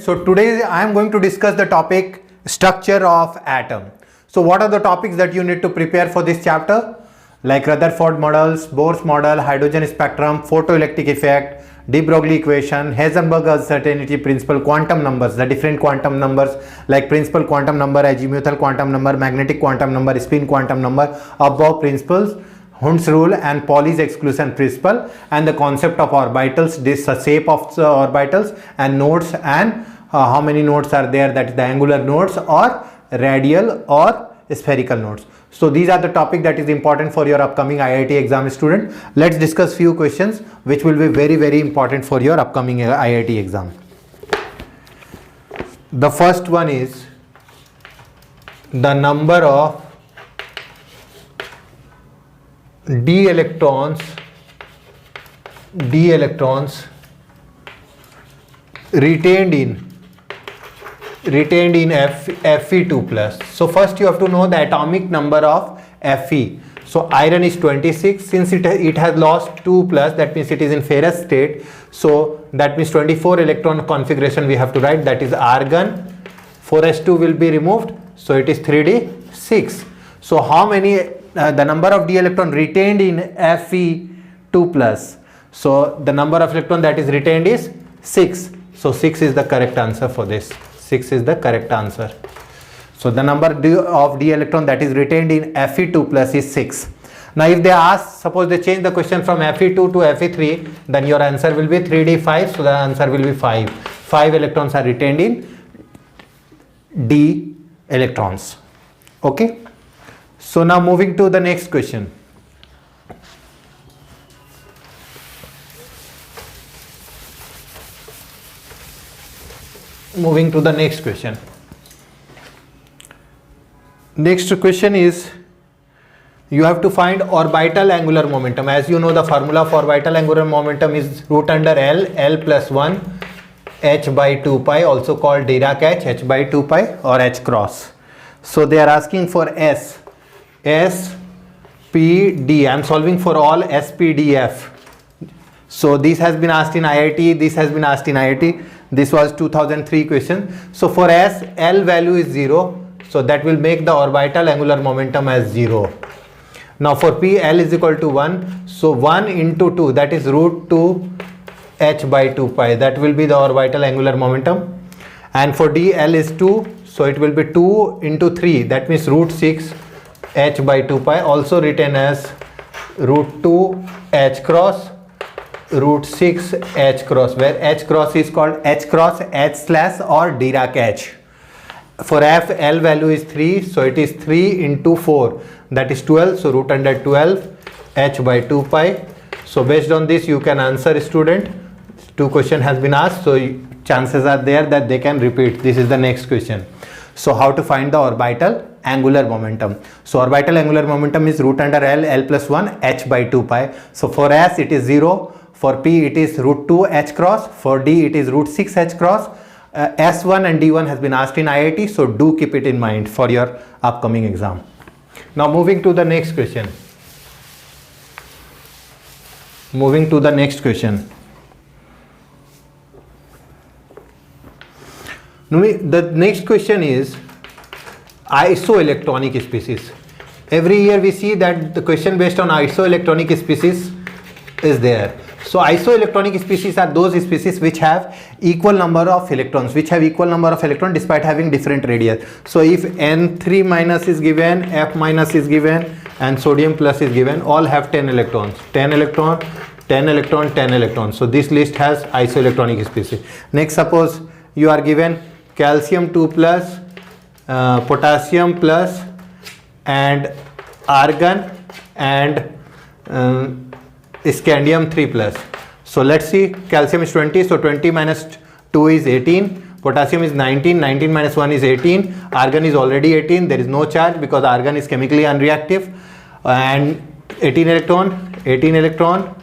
So today I am going to discuss the topic structure of atom. So what are the topics that you need to prepare for this chapter? Like Rutherford models, Bohr's model, hydrogen spectrum, photoelectric effect, de Broglie equation, Heisenberg uncertainty principle, quantum numbers, the different quantum numbers like principal quantum number, azimuthal quantum number, magnetic quantum number, spin quantum number, above principles, Hund's rule and Pauli's exclusion principle, and the concept of orbitals, this shape of the orbitals and nodes, and how many nodes are there, that is the angular nodes or radial or spherical nodes. So these are the topic that is important for your upcoming IIT exam student. Let's discuss few questions which will be very important for your upcoming IIT exam. The first one is the number of d electrons retained in Fe2 plus. So first you have to know the atomic number of Fe. So iron is 26. Since it has lost 2 plus, that means it is in ferrous state. So that means 24 electron configuration we have to write, that is argon. 4s2 will be removed, so it is 3d6. So how many the number of d electron retained in Fe2 plus? So the number of electron that is retained is 6. So 6 is the correct answer for this. 6 is the correct answer. So the number of d electron that is retained in Fe2 plus is 6. Now if they ask, suppose they change the question from Fe2 to Fe3, then your answer will be 3d5. So the answer will be 5. 5 electrons are retained in d electrons. Okay. So now moving to the next question. Moving to the next question. Next question is, you have to find orbital angular momentum. As you know, the formula for orbital angular momentum is root under L plus 1 h by 2 pi, also called Dirac h by 2 pi or h cross. So they are asking for S, P, D. I am solving for all S, P, D, F. So this has been asked in IIT, this has been asked in IIT. This was 2003 question. So for S, L value is 0. So that will make the orbital angular momentum as 0. Now for P, L is equal to 1. So 1 into 2, that is root 2 h by 2 pi. That will be the orbital angular momentum. And for D, L is 2. So it will be 2 into 3. That means root 6 h by 2 pi, also written as root 2 h cross root 6 h cross, where h cross is called h cross, h slash or Dirac h. For F, L value is 3, so it is 3 into 4, that is 12. So root under 12 h by 2 pi. So based on this you can answer, student. 2 question has been asked, so chances are there that they can repeat. This is the next question. So how to find the orbital angular momentum? So orbital angular momentum is root under L plus 1 h by 2 pi. So for S it is 0. For P it is root 2 h cross. For D it is root 6 h cross. S1 and D1 has been asked in IIT, so do keep it in mind for your upcoming exam. Now moving to the next question. Moving to the next question. The next question is isoelectronic species. Every year we see that the question based on isoelectronic species is there. So isoelectronic species are those species which have equal number of electrons, despite having different radius. So if N3 minus is given, F minus is given, and sodium plus is given, all have 10 electrons. 10 electron, 10 electron, 10 electrons. So this list has isoelectronic species. Next, suppose you are given calcium 2 plus, potassium plus, and argon, and scandium 3 plus. So let's see, calcium is 20, so 20 minus 2 is 18, potassium is 19, 19 minus 1 is 18, argon is already 18, there is no charge because argon is chemically unreactive, and 18 electron, 18 electron,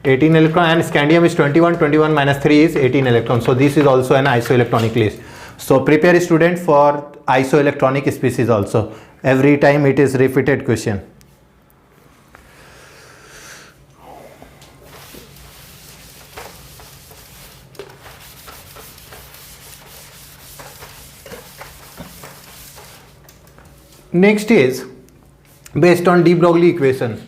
18 electron, and scandium is 21, 21 minus 3 is 18 electrons. So this is also an isoelectronic list. So prepare, student, for isoelectronic species also. Every time it is repeated question. Next is based on de Broglie equation.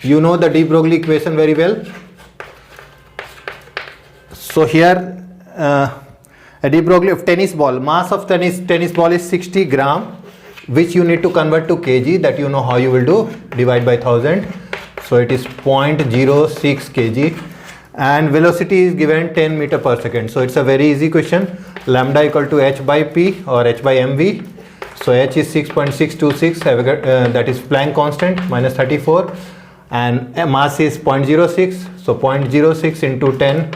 You know the de Broglie equation very well. So here a de Broglie of tennis ball, mass of tennis ball is 60 gram, which you need to convert to kg. That you know how you will do, divide by 1000. So it is 0.06 kg, and velocity is given 10 meter per second. So it's a very easy question. Lambda equal to h by p or h by mv. So h is 6.626, that is Planck constant, minus 34, and mass is 0.06. So 0.06 into 10.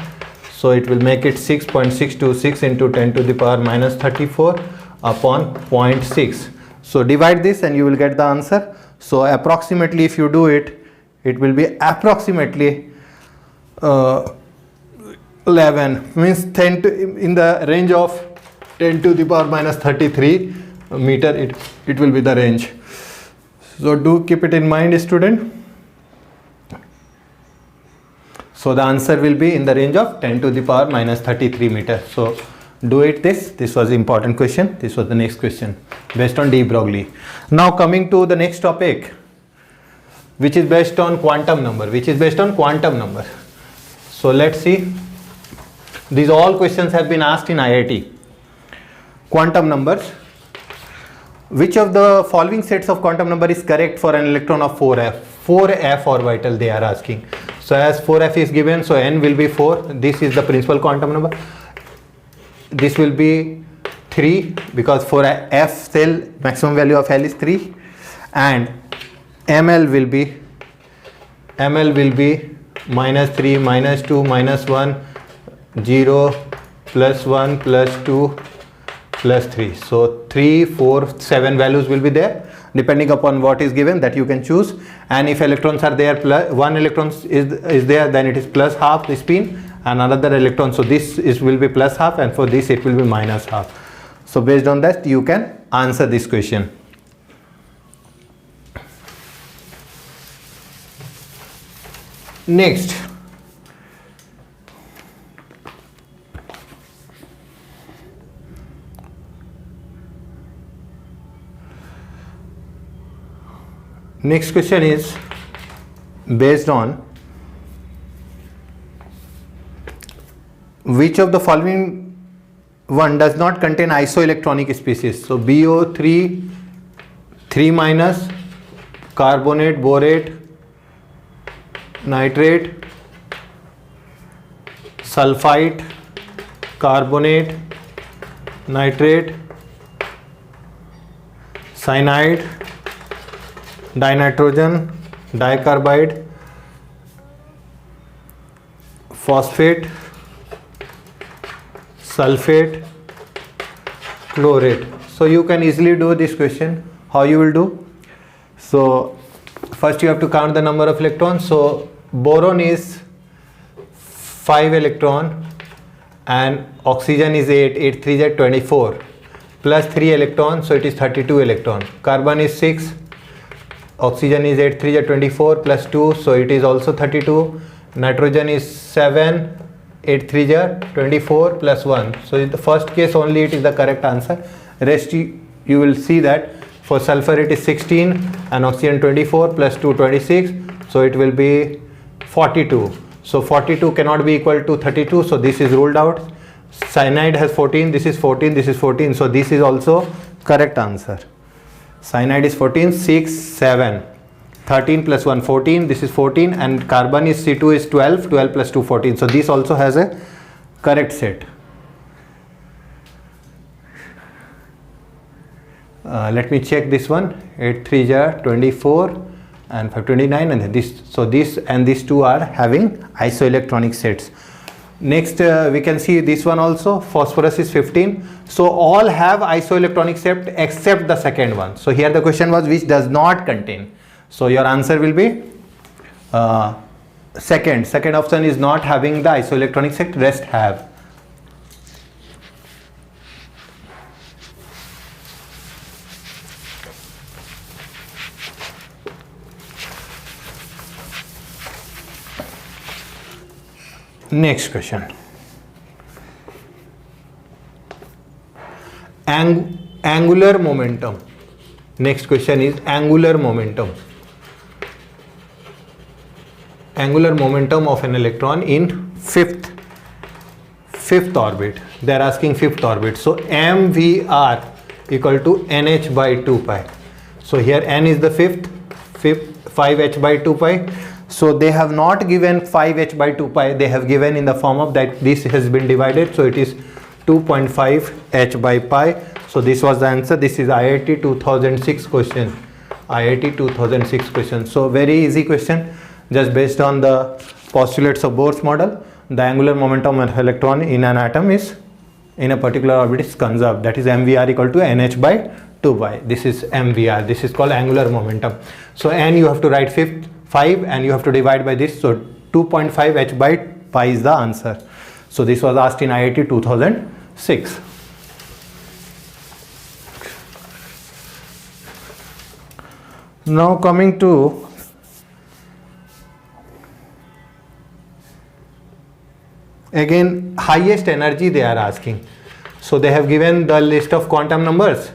So it will make it 6.626 into 10 to the power minus 34 upon 0.6. So divide this and you will get the answer. So approximately, if you do it, it will be approximately 11, means 10 to, in the range of 10 to the power minus 33 meter, it will be the range. So do keep it in mind, student. So the answer will be in the range of 10 to the power minus 33 meter. So do it this. This was important question. This was the next question based on de Broglie. Now coming to the next topic, which is based on quantum number. So let's see. These all questions have been asked in IIT. Quantum numbers. Which of the following sets of quantum number is correct for an electron of 4f? 4f orbital they are asking. So as 4f is given, so n will be 4. This is the principal quantum number. This will be 3 because for f cell maximum value of L is 3, and ml will be minus 3, minus 2, minus 1, 0, plus 1, plus 2, plus 3. So 3, 4, 7 values will be there depending upon what is given, that you can choose. And if electrons are there, plus 1 electron is there, then it is plus half the spin, and another electron, so this will be plus half, and for this it will be minus half. So based on that you can answer this question. Next, next question is based on which of the following one does not contain isoelectronic species. So BO3, 3 minus, carbonate, borate, nitrate, sulfite, carbonate, nitrate, cyanide, dinitrogen, dicarbide, phosphate, sulfate, chlorate. So you can easily do this question. How you will do? So first you have to count the number of electrons. So boron is 5 electron and oxygen is 8, 8 3 is 24, plus 3 electrons, so it is 32 electron. Carbon is 6, oxygen is 8 3 is 24, plus 2, so it is also 32. Nitrogen is 7, 8 3 is 24, plus 1. So in the first case only it is the correct answer. Rest you will see that for sulfur it is 16 and oxygen 24, plus 2 26, so it will be 42. So 42 cannot be equal to 32, so this is ruled out. Cyanide has 14, this is 14, this is 14, so this is also correct answer. Cyanide is 14, 6, 7, 13 plus 1, 14, this is 14, and carbon is C2 is 12, 12 plus 2, 14. So this also has a correct set. Let me check this one. 8 3 is 24 and 5 29, and this, so this and these two are having isoelectronic sets. Next we can see this one also. Phosphorus is 15. So all have isoelectronic set except the second one. So here the question was which does not contain. So your answer will be second option is not having the isoelectronic set, rest have. Next question. Angular momentum. Next question is angular momentum. Angular momentum of an electron in fifth orbit. They are asking fifth orbit. So mvr equal to nh by 2 pi. So here n is the fifth 5h by 2 pi. So they have not given 5h by 2 pi. They have given in the form of that this has been divided. So it is 2.5 h by pi. So this was the answer. This is IIT 2006 question. IIT 2006 question. So very easy question, just based on the postulates of Bohr's model. The angular momentum of electron in an atom is in a particular orbit is conserved. That is mvr equal to nh by 2 pi. This is mvr. This is called angular momentum. So n you have to write 5 and you have to divide by this. So 2.5 h by pi is the answer. So this was asked in IIT 2006. Now coming to again highest energy they are asking. So they have given the list of quantum numbers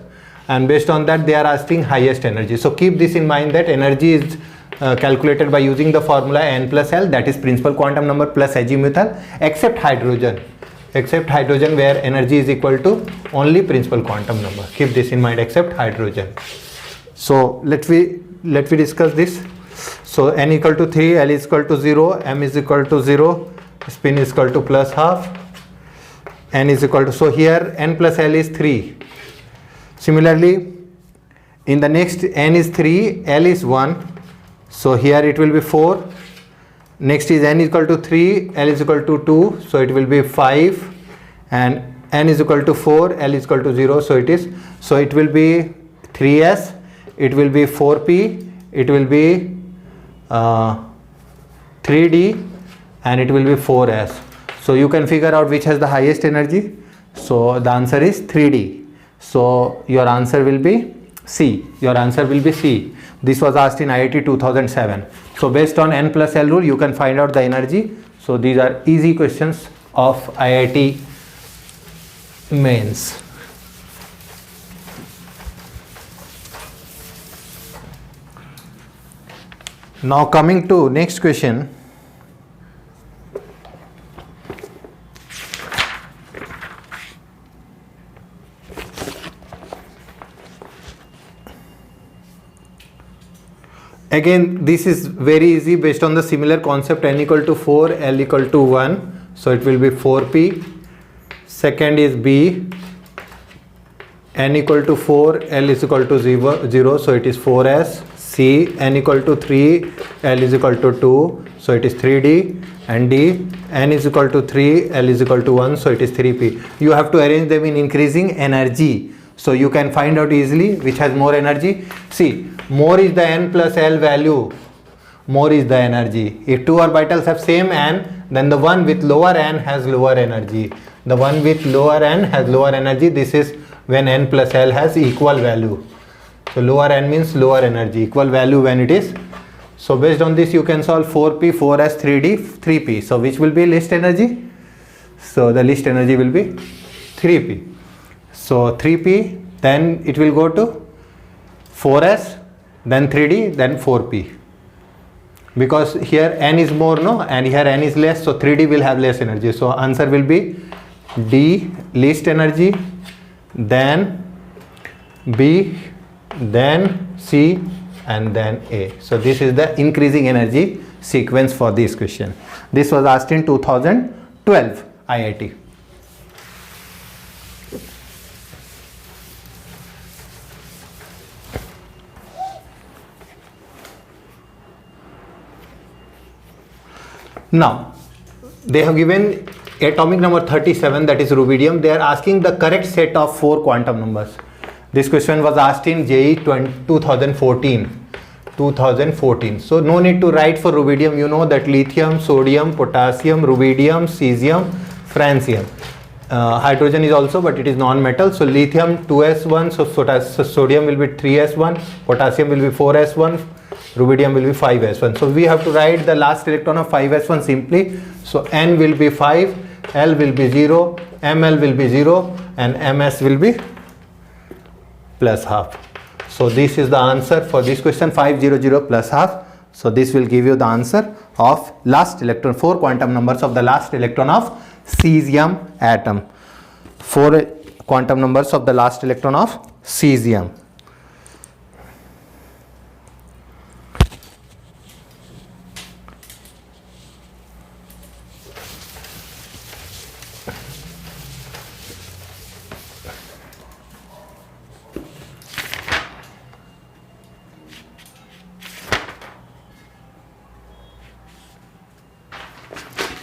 and based on that they are asking highest energy. So keep this in mind that energy is calculated by using the formula n plus L, that is principal quantum number plus azimuthal, except hydrogen where energy is equal to only principal quantum number. Keep this in mind, except hydrogen. So let me discuss this. So n equal to 3, L is equal to 0, m is equal to 0, spin is equal to plus half, n is equal to, so here n plus L is 3. Similarly in the next n is 3, L is 1, so here it will be 4. Next is n is equal to 3, L is equal to 2, so it will be 5, and n is equal to 4, L is equal to 0, so it will be 3s, it will be 4p, it will be 3d, and it will be 4s. So you can figure out which has the highest energy. So the answer is 3d. So your answer will be C. Your answer will be C. This was asked in IIT 2007. So based on n plus L rule you can find out the energy. So these are easy questions of IIT mains. Now coming to next question. Again this is very easy based on the similar concept, n equal to 4, L equal to 1, so it will be 4p. Second is B, n equal to 4, L is equal to 0, so it is 4s. C, n equal to 3, L is equal to 2, so it is 3d. And D, n is equal to 3, L is equal to 1, so it is 3p. You have to arrange them in increasing energy, so you can find out easily which has more energy. See, more is the n plus L value, more is the energy. If two orbitals have same n, then the one with lower n has lower energy. The one with lower n has lower energy. This is when n plus L has equal value. So lower n means lower energy, equal value when it is. So based on this you can solve 4p, 4s, 3d, 3p. So which will be least energy? So the least energy will be 3p. So 3p, then it will go to 4s, then 3d, then 4p. Because here n is more, no, and here n is less, so 3d will have less energy. So answer will be D, least energy, then B, then C, and then A. So this is the increasing energy sequence for this question. This was asked in 2012 IIT. Now they have given atomic number 37, that is rubidium. They are asking the correct set of 4 quantum numbers. This question was asked in JEE 2014. So no need to write for rubidium. You know that lithium, sodium, potassium, rubidium, cesium, francium. Hydrogen is also, but it is non-metal. So lithium 2s1, so sodium will be 3s1, potassium will be 4s1, rubidium will be 5s1. So we have to write the last electron of 5s1 simply. So n will be 5, L will be 0, ml will be 0, and ms will be plus half. So this is the answer for this question, 500 plus half. So this will give you the answer of last electron, 4 quantum numbers of the last electron of cesium atom. 4 quantum numbers of the last electron of cesium.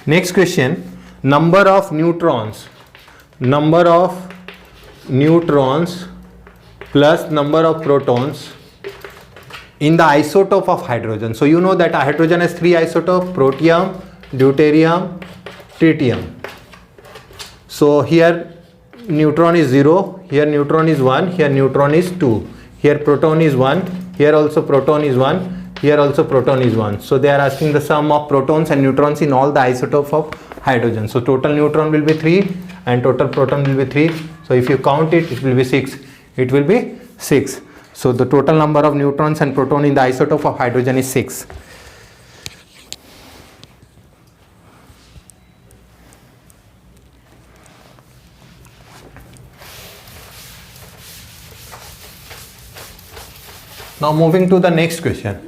Next question, number of neutrons plus number of protons in the isotope of hydrogen. So you know that hydrogen has 3 isotopes, protium, deuterium, tritium. So here neutron is 0, here neutron is 1, here neutron is 2, here proton is 1, here also proton is 1, here also proton is 1. So they are asking the sum of protons and neutrons in all the isotopes of hydrogen. So total neutron will be 3 and total proton will be 3. So if you count it, it will be 6. It will be 6. So the total number of neutrons and proton in the isotope of hydrogen is 6. Now moving to the next question.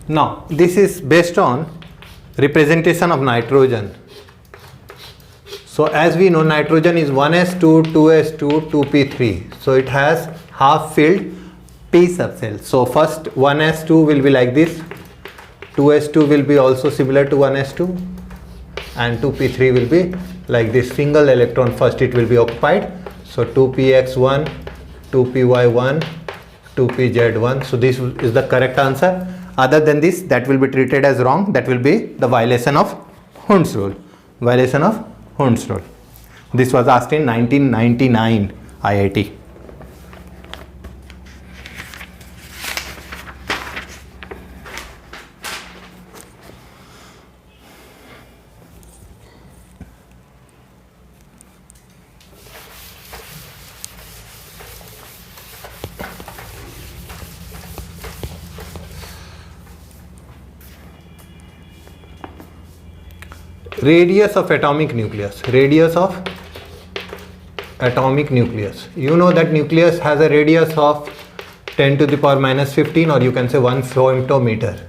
Now this is based on representation of nitrogen. So as we know, nitrogen is 1s2, 2s2, 2p3. So it has half filled p subcell. So first 1s2 will be like this, 2s2 will be also similar to 1s2, and 2p3 will be like this, single electron first it will be occupied. So 2px1, 2py1, 2pz1. So this is the correct answer. Other than this, that will be treated as wrong. That will be the violation of Hund's rule. This was asked in 1999 IIT. Radius of atomic nucleus. You know that nucleus has a radius of 10 to the power minus 15, or you can say 1 femtometer.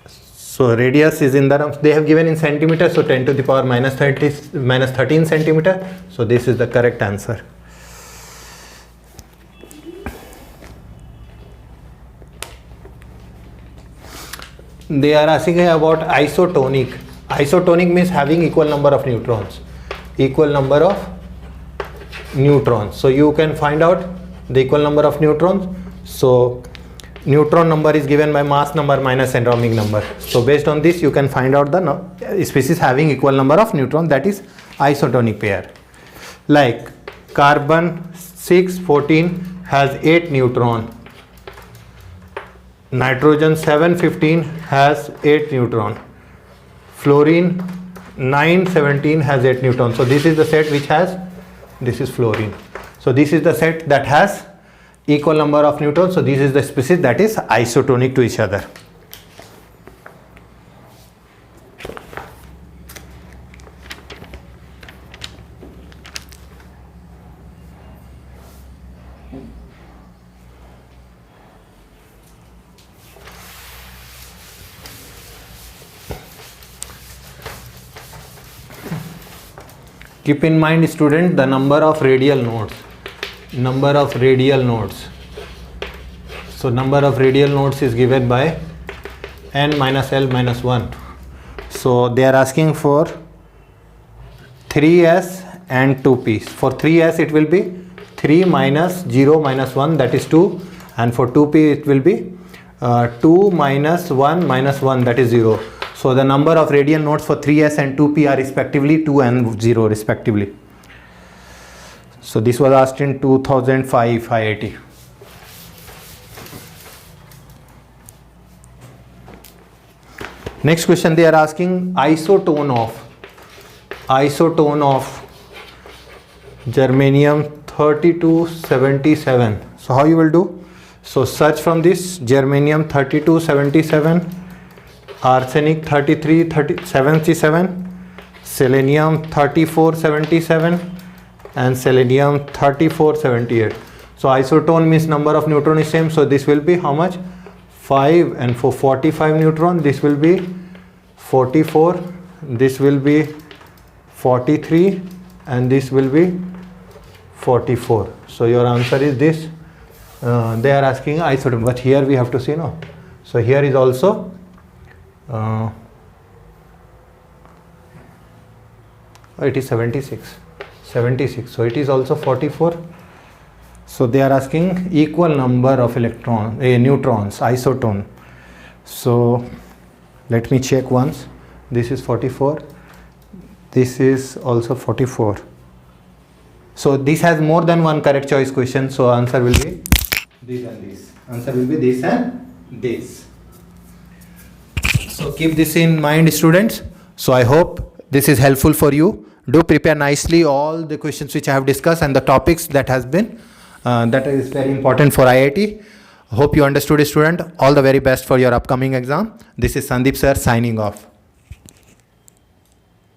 So radius is in the, they have given in centimeters, so 10 to the power minus 13 centimeter. So this is the correct answer. They are asking about isotonic. Isotonic means having equal number of neutrons. So you can find out the equal number of neutrons. So neutron number is given by mass number minus atomic number. So based on this you can find out the species having equal number of neutrons, that is isotonic pair. Like carbon 614 has 8 neutron. Nitrogen 715 has 8 neutron. Fluorine 917 has 8 neutron. So this is the set which has, this is fluorine. So this is the set that has equal number of neutrons. So this is the species that is isotonic to each other. Keep in mind, student, the number of radial nodes. So number of radial nodes is given by n minus L minus 1. So they are asking for 3s and 2p. For 3s it will be 3 minus 0 minus 1, that is 2, and for 2p it will be 2 minus 1 minus 1, that is 0. So the number of radial nodes for 3s and 2p are respectively 2 and 0 respectively. So this was asked in 2005 IIT. Next question, they are asking isotone of germanium 3277. So how you will do? So search from this germanium 3277, arsenic 3377, selenium 3477, and selenium 3478. So isotone means number of neutron is same. So this will be how much? 5, and for 45 neutron this will be 44, this will be 43, and this will be 44. So your answer is this. They are asking isotone, but here we have to see, no. So here is also it is 76. So it is also 44. So they are asking equal number of neutrons, isotone. So let me check once. This is 44. This is also 44. So this has more than one correct choice question. So answer will be this and this. Answer will be this and this. So keep this in mind, students. So I hope this is helpful for you. Do prepare nicely all the questions which I have discussed and the topics that has been that is very important for IIT. Hope you understood, student. All the very best for your upcoming exam. This is Sandeep sir signing off.